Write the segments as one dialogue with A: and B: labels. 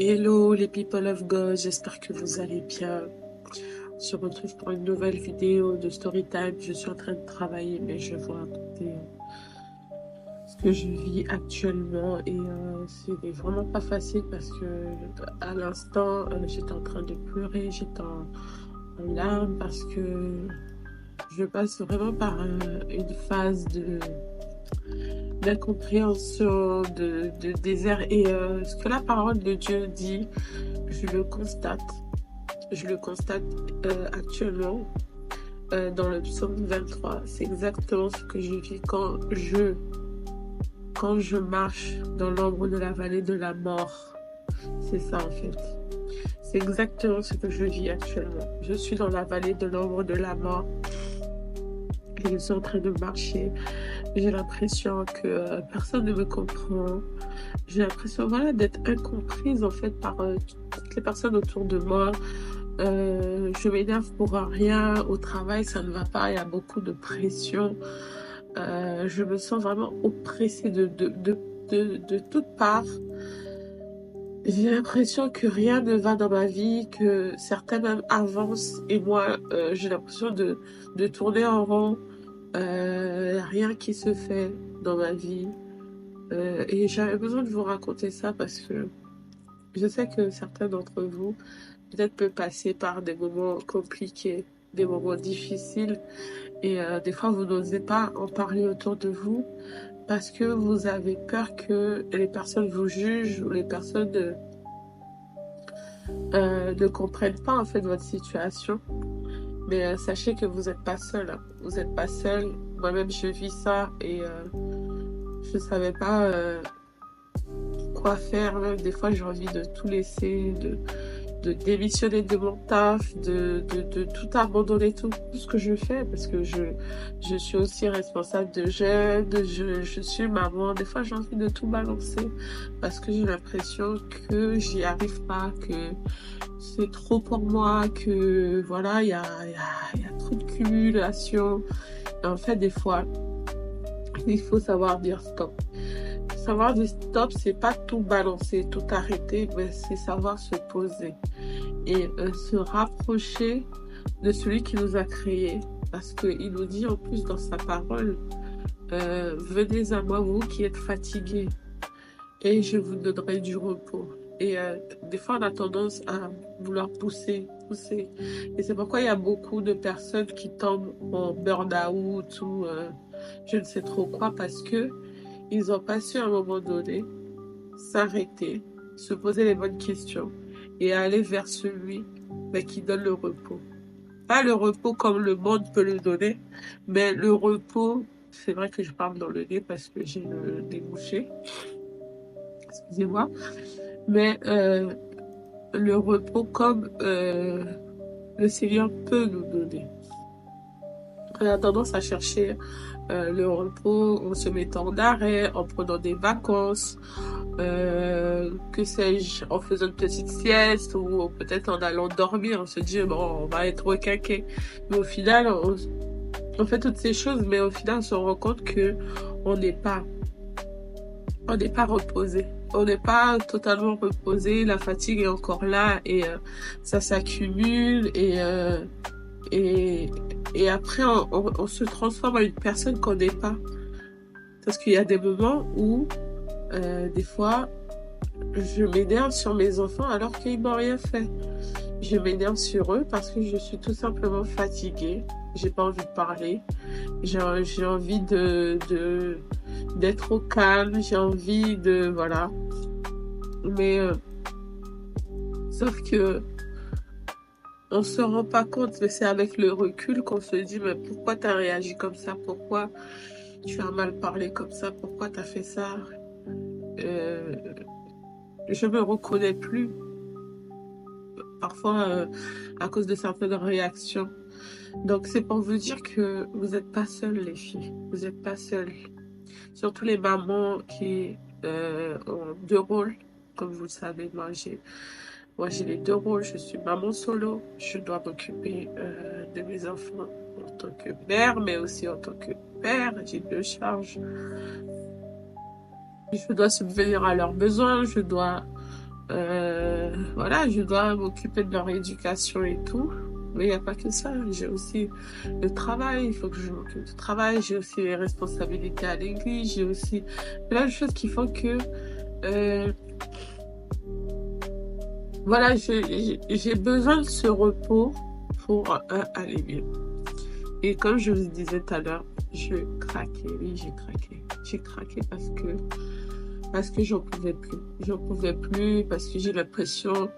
A: Hello les people of God, j'espère que vous allez bien. On se retrouve pour une nouvelle vidéo de Storytime. Je suis en train de travailler, mais je vais vous raconter ce que je vis actuellement. Et c'est vraiment pas facile parce que à l'instant, j'étais en train de pleurer, j'étais en larmes parce que je passe vraiment par une phase d'incompréhension, de désert. Et ce que la parole de Dieu dit, je le constate. Je le constate actuellement dans le psaume 23. C'est exactement ce que je vis quand je marche dans l'ombre de la vallée de la mort. C'est ça en fait. C'est exactement ce que je vis actuellement. Je suis dans la vallée de l'ombre de la mort. Et je suis en train de marcher. J'ai l'impression que personne ne me comprend. J'ai l'impression d'être incomprise en fait par toutes les personnes autour de moi. Je m'énerve pour rien. Au travail, ça ne va pas. Il y a beaucoup de pression. Je me sens vraiment oppressée de toutes parts. J'ai l'impression que rien ne va dans ma vie, que certains même avancent et moi, j'ai l'impression de tourner en rond. Rien qui se fait dans ma vie. Et j'avais besoin de vous raconter ça parce que je sais que certains d'entre vous peut-être peut passer par des moments compliqués, des moments difficiles. Et des fois, vous n'osez pas en parler autour de vous parce que vous avez peur que les personnes vous jugent ou les personnes ne comprennent pas en fait votre situation. Mais sachez que vous n'êtes pas seul. Hein. Vous n'êtes pas seul. Moi-même, je vis ça et je savais pas quoi faire. Même des fois, j'ai envie de tout laisser, de démissionner de mon taf, de tout abandonner, tout ce que je fais, parce que je suis aussi responsable de jeunes, je suis maman. Des fois, j'ai envie de tout balancer parce que j'ai l'impression que j'y arrive pas, que c'est trop pour moi, que voilà, il y a trop de cumulation. Et en fait, des fois, il faut savoir dire stop. Savoir dire stop, c'est pas tout balancer, tout arrêter, mais c'est savoir se poser et se rapprocher de celui qui nous a créés. Parce qu'il nous dit en plus dans sa parole, venez à moi vous qui êtes fatigués et je vous donnerai du repos. Et des fois on a tendance à vouloir pousser. Et c'est pourquoi il y a beaucoup de personnes qui tombent en burn-out ou je ne sais trop quoi parce que ils ont pas su à un moment donné s'arrêter, se poser les bonnes questions et aller vers celui qui donne le repos. Pas le repos comme le monde peut le donner, mais le repos, c'est vrai que je parle dans le nez parce que j'ai le nez bouché, excusez-moi, mais le repos comme le Seigneur peut nous donner. On a tendance à chercher le repos en se mettant en arrêt, en prenant des vacances, que sais-je, en faisant une petite sieste ou peut-être en allant dormir. On se dit, bon, on va être requinqué. Mais au final, on fait toutes ces choses, mais au final, on se rend compte que on n'est pas reposé. On n'est pas totalement reposé. La fatigue est encore là et ça s'accumule et après, on se transforme en une personne qu'on n'est pas. Parce qu'il y a des moments où, des fois, je m'énerve sur mes enfants alors qu'ils n'ont rien fait. Je m'énerve sur eux parce que je suis tout simplement fatiguée. J'ai pas envie de parler. J'ai envie d'être au calme. J'ai envie de, voilà. Mais, sauf que, on se rend pas compte, mais c'est avec le recul qu'on se dit, mais pourquoi t'as réagi comme ça? Pourquoi tu as mal parlé comme ça? Pourquoi t'as fait ça? Je me reconnais plus. Parfois, à cause de certaines réactions. Donc, c'est pour vous dire que vous n'êtes pas seules, les filles. Vous n'êtes pas seules. Surtout les mamans qui ont deux rôles. Comme vous le savez, moi, j'ai les deux rôles. Je suis maman solo. Je dois m'occuper de mes enfants en tant que mère, mais aussi en tant que père. J'ai deux charges. Je dois subvenir à leurs besoins. Je dois Voilà, je dois m'occuper de leur éducation et tout. Mais il n'y a pas que ça. J'ai aussi le travail. Il faut que je m'occupe du travail. J'ai aussi les responsabilités à l'église. J'ai aussi plein de choses qui font que, euh, voilà, j'ai besoin de ce repos pour aller mieux. Et comme je vous disais tout à l'heure, je craquais. Oui, j'ai craqué. J'ai craqué parce que j'en pouvais plus. J'en pouvais plus parce que j'ai l'impression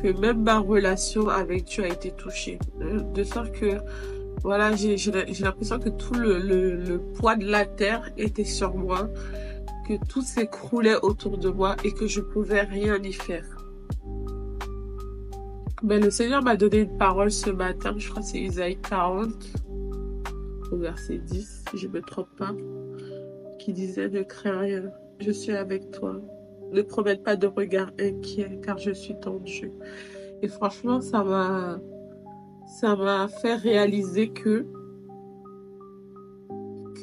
A: que même ma relation avec Dieu a été touchée. De sorte que, voilà, j'ai l'impression que tout le poids de la terre était sur moi, que tout s'écroulait autour de moi et que je pouvais rien y faire. Mais le Seigneur m'a donné une parole ce matin, je crois que c'est Isaïe 40, au verset 10, si je ne me trompe pas, qui disait « Ne crains rien, je suis avec toi. Ne promène pas de regard inquiet, car je suis ton Dieu. » Et franchement, ça m'a fait réaliser que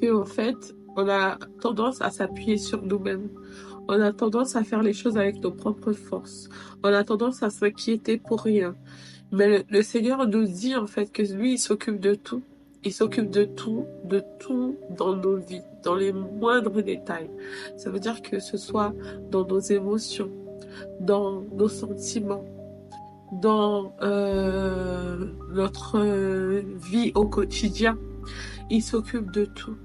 A: en fait, on a tendance à s'appuyer sur nous-mêmes. On a tendance à faire les choses avec nos propres forces. On a tendance à s'inquiéter pour rien. Mais le Seigneur nous dit en fait que lui, il s'occupe de tout. Il s'occupe de tout dans nos vies, dans les moindres détails. Ça veut dire que ce soit dans nos émotions, dans nos sentiments, dans notre vie au quotidien. Il s'occupe de tout.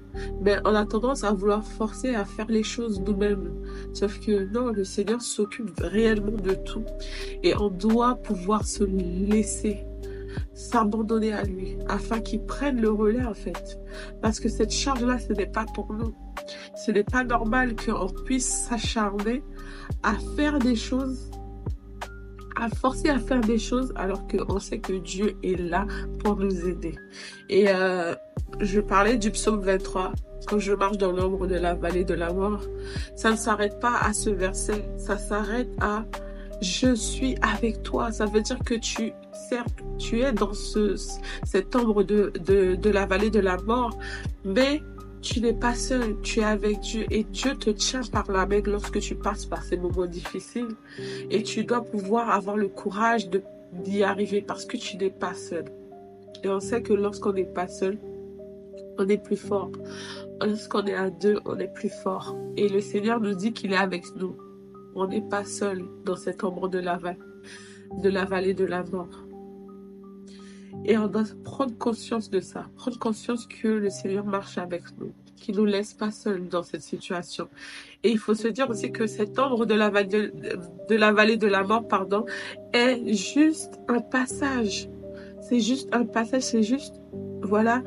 A: Mais on a tendance à vouloir forcer à faire les choses nous-mêmes. Sauf que non, le Seigneur s'occupe réellement de tout. Et on doit pouvoir se laisser, s'abandonner à lui, afin qu'il prenne le relais en fait. Parce que cette charge-là, ce n'est pas pour nous. Ce n'est pas normal qu'on puisse s'acharner à faire des choses, à forcer à faire des choses alors qu'on sait que Dieu est là pour nous aider. Et je parlais du psaume 23. Quand je marche dans l'ombre de la vallée de la mort, ça ne s'arrête pas à ce verset, ça s'arrête à « je suis avec toi ». Ça veut dire que certes, tu es dans cette ombre de la vallée de la mort, mais tu n'es pas seul, tu es avec Dieu et Dieu te tient par la main lorsque tu passes par ces moments difficiles. Et tu dois pouvoir avoir le courage d'y arriver parce que tu n'es pas seul. Et on sait que lorsqu'on n'est pas seul, on est plus fort. Lorsqu'on est à deux, on est plus fort. Et le Seigneur nous dit qu'il est avec nous. On n'est pas seul dans cette ombre de la vallée de la mort. Et on doit prendre conscience de ça. Prendre conscience que le Seigneur marche avec nous. Qu'il ne nous laisse pas seuls dans cette situation. Et il faut se dire aussi que cette ombre de la vallée de la mort, est juste un passage. C'est juste un passage, c'est juste, voilà,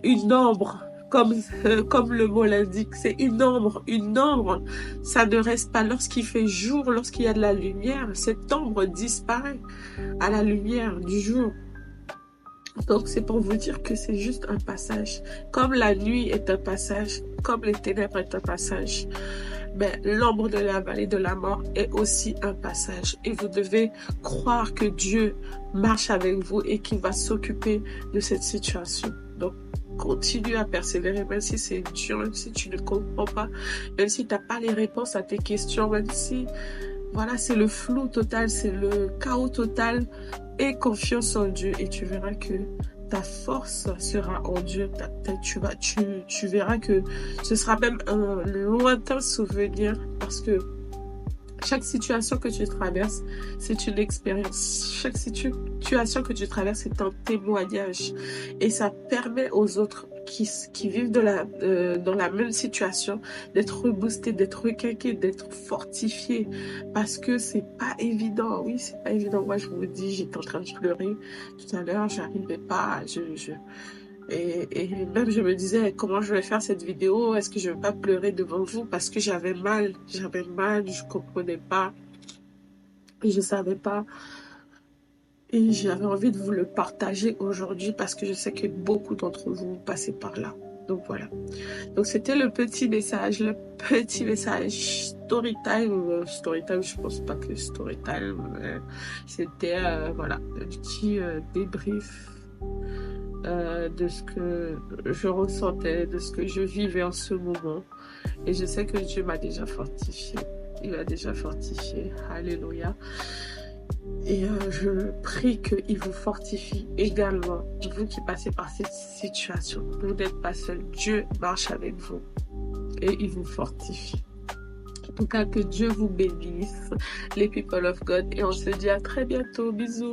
A: une ombre. Comme le mot l'indique, c'est une ombre. Une ombre, ça ne reste pas. Lorsqu'il fait jour, lorsqu'il y a de la lumière, cette ombre disparaît à la lumière du jour. Donc c'est pour vous dire que c'est juste un passage. Comme la nuit est un passage, comme les ténèbres est un passage, mais l'ombre de la vallée de la mort est aussi un passage. Et vous devez croire que Dieu marche avec vous et qu'il va s'occuper de cette situation. Donc continue à persévérer, même si c'est dur, même si tu ne comprends pas, même si tu n'as pas les réponses à tes questions, même si voilà, c'est le flou total, c'est le chaos total. Aie confiance en Dieu et tu verras que ta force sera en Dieu. Tu verras que ce sera même un lointain souvenir parce que chaque situation que tu traverses, c'est une expérience. Chaque situation que tu traverses, c'est un témoignage. Et ça permet aux autres qui vivent dans la même situation d'être reboostés, d'être requinqués, d'être fortifiés. Parce que c'est pas évident. Oui, c'est pas évident. Moi, je vous dis, j'étais en train de pleurer tout à l'heure. J'arrivais pas. Et même je me disais comment je vais faire cette vidéo, est-ce que je vais pas pleurer devant vous parce que j'avais mal, je comprenais pas et je savais pas et j'avais envie de vous le partager aujourd'hui parce que je sais que beaucoup d'entre vous passez par là. Donc voilà. Donc c'était le petit message story time, je pense pas que story time, c'était voilà, un petit débrief de ce que je ressentais, de ce que je vivais en ce moment. Et je sais que Dieu m'a déjà fortifié. Il va déjà fortifier. Alléluia. Et je prie qu'il vous fortifie également, vous qui passez par cette situation. Vous n'êtes pas seul. Dieu marche avec vous et il vous fortifie. En tout cas, que Dieu vous bénisse, les people of God. Et on se dit à très bientôt. Bisous.